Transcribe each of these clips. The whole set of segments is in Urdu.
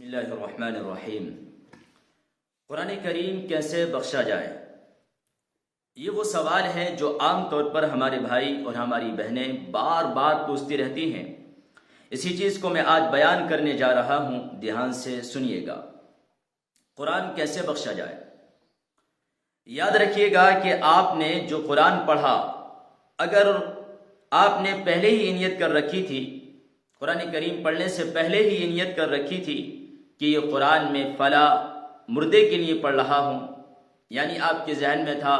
اللہ الرحمن الرحیم۔ قرآن کریم کیسے بخشا جائے؟ یہ وہ سوال ہے جو عام طور پر ہمارے بھائی اور ہماری بہنیں بار بار پوچھتی رہتی ہیں۔ اسی چیز کو میں آج بیان کرنے جا رہا ہوں، دھیان سے سنیے گا۔ قرآن کیسے بخشا جائے؟ یاد رکھیے گا کہ آپ نے جو قرآن پڑھا، اگر آپ نے پہلے ہی نیت کر رکھی تھی، قرآن کریم پڑھنے سے پہلے ہی یہ نیت کر رکھی تھی کہ یہ قرآن میں فلاں مردے کے لیے پڑھ رہا ہوں، یعنی آپ کے ذہن میں تھا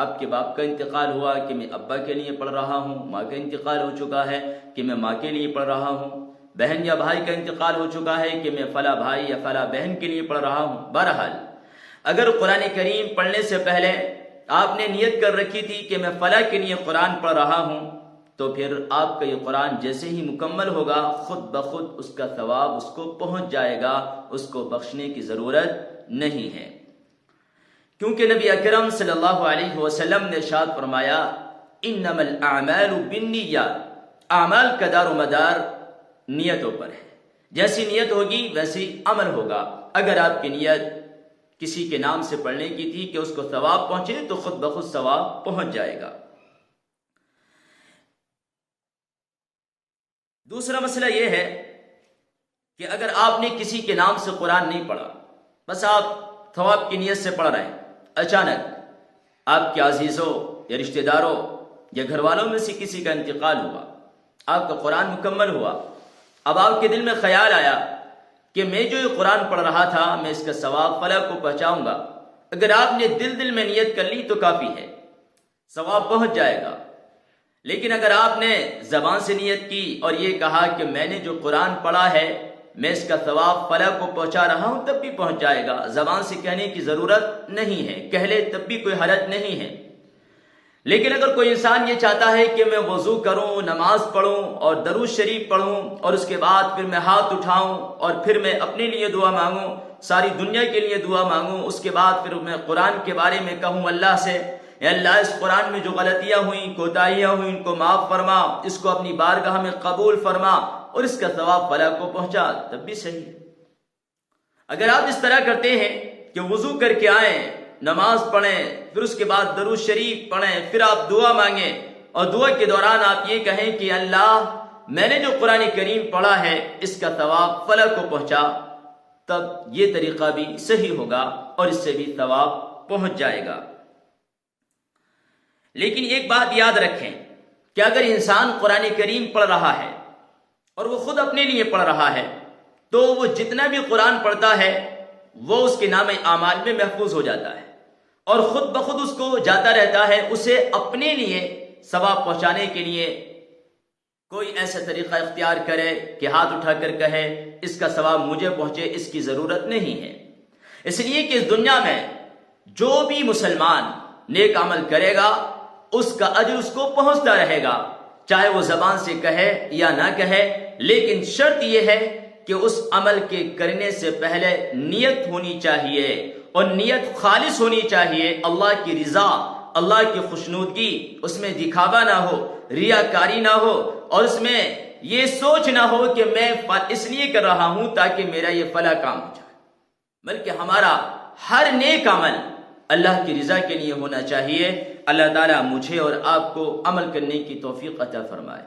آپ کے باپ کا انتقال ہوا کہ میں ابا کے لیے پڑھ رہا ہوں، ماں کا انتقال ہو چکا ہے کہ میں ماں کے لیے پڑھ رہا ہوں، بہن یا بھائی کا انتقال ہو چکا ہے کہ میں فلاں بھائی یا فلاں بہن کے لیے پڑھ رہا ہوں۔ بہرحال اگر قرآن کریم پڑھنے سے پہلے آپ نے نیت کر رکھی تھی کہ میں فلاں کے لیے قرآن پڑھ رہا ہوں، تو پھر آپ کا یہ قرآن جیسے ہی مکمل ہوگا خود بخود اس کا ثواب اس کو پہنچ جائے گا، اس کو بخشنے کی ضرورت نہیں ہے، کیونکہ نبی اکرم صلی اللہ علیہ وسلم نے ارشاد فرمایا انما الاعمال بالنیات، اعمال کا دار و مدار نیتوں پر ہے، جیسی نیت ہوگی ویسی عمل ہوگا۔ اگر آپ کی نیت کسی کے نام سے پڑھنے کی تھی کہ اس کو ثواب پہنچے تو خود بخود ثواب پہنچ جائے گا۔ دوسرا مسئلہ یہ ہے کہ اگر آپ نے کسی کے نام سے قرآن نہیں پڑھا، بس آپ ثواب کی نیت سے پڑھ رہے ہیں، اچانک آپ کے عزیزوں یا رشتہ داروں یا گھر والوں میں سے کسی کا انتقال ہوا، آپ کا قرآن مکمل ہوا، اب آپ کے دل میں خیال آیا کہ میں جو یہ قرآن پڑھ رہا تھا میں اس کا ثواب فلاں کو پہنچاؤں گا، اگر آپ نے دل میں نیت کر لی تو کافی ہے، ثواب پہنچ جائے گا۔ لیکن اگر آپ نے زبان سے نیت کی اور یہ کہا کہ میں نے جو قرآن پڑھا ہے میں اس کا ثواب فلاں کو پہنچا رہا ہوں، تب بھی پہنچ جائے گا، زبان سے کہنے کی ضرورت نہیں ہے، کہہ لے تب بھی کوئی حرج نہیں ہے۔ لیکن اگر کوئی انسان یہ چاہتا ہے کہ میں وضو کروں، نماز پڑھوں اور درود شریف پڑھوں اور اس کے بعد پھر میں ہاتھ اٹھاؤں اور پھر میں اپنے لیے دعا مانگوں، ساری دنیا کے لیے دعا مانگوں، اس کے بعد پھر میں قرآن کے بارے میں کہوں اللہ سے اے اللہ اس قرآن میں جو غلطیاں ہوئیں، کوتاہیاں ہوئیں، ان کو معاف فرما، اس کو اپنی بارگاہ میں قبول فرما اور اس کا ثواب فلاں کو پہنچا، تب بھی صحیح ہے۔ اگر آپ اس طرح کرتے ہیں کہ وضو کر کے آئیں، نماز پڑھیں، پھر اس کے بعد درود شریف پڑھیں، پھر آپ دعا مانگیں اور دعا کے دوران آپ یہ کہیں کہ اللہ میں نے جو قرآن کریم پڑھا ہے اس کا ثواب فلاں کو پہنچا، تب یہ طریقہ بھی صحیح ہوگا اور اس سے بھی ثواب پہنچ جائے گا۔ لیکن ایک بات یاد رکھیں کہ اگر انسان قرآن کریم پڑھ رہا ہے اور وہ خود اپنے لیے پڑھ رہا ہے تو وہ جتنا بھی قرآن پڑھتا ہے وہ اس کے نام اعمال میں محفوظ ہو جاتا ہے اور خود بخود اس کو جاتا رہتا ہے۔ اسے اپنے لیے ثواب پہنچانے کے لیے کوئی ایسا طریقہ اختیار کرے کہ ہاتھ اٹھا کر کہے اس کا ثواب مجھے پہنچے، اس کی ضرورت نہیں ہے، اس لیے کہ اس دنیا میں جو بھی مسلمان نیک عمل کرے گا اس کا اجر اس کو پہنچتا رہے گا، چاہے وہ زبان سے کہے یا نہ کہے، لیکن شرط یہ ہے کہ اس عمل کے کرنے سے پہلے نیت ہونی چاہیے اور نیت خالص ہونی چاہیے، اللہ کی رضا، اللہ کی خوشنودگی، اس میں دکھاوا نہ ہو، ریاکاری نہ ہو اور اس میں یہ سوچ نہ ہو کہ میں اس لیے کر رہا ہوں تاکہ میرا یہ فلاں کام ہو جائے، بلکہ ہمارا ہر نیک عمل اللہ کی رضا کے لیے ہونا چاہیے۔ اللہ تعالیٰ مجھے اور آپ کو عمل کرنے کی توفیق عطا فرمائے۔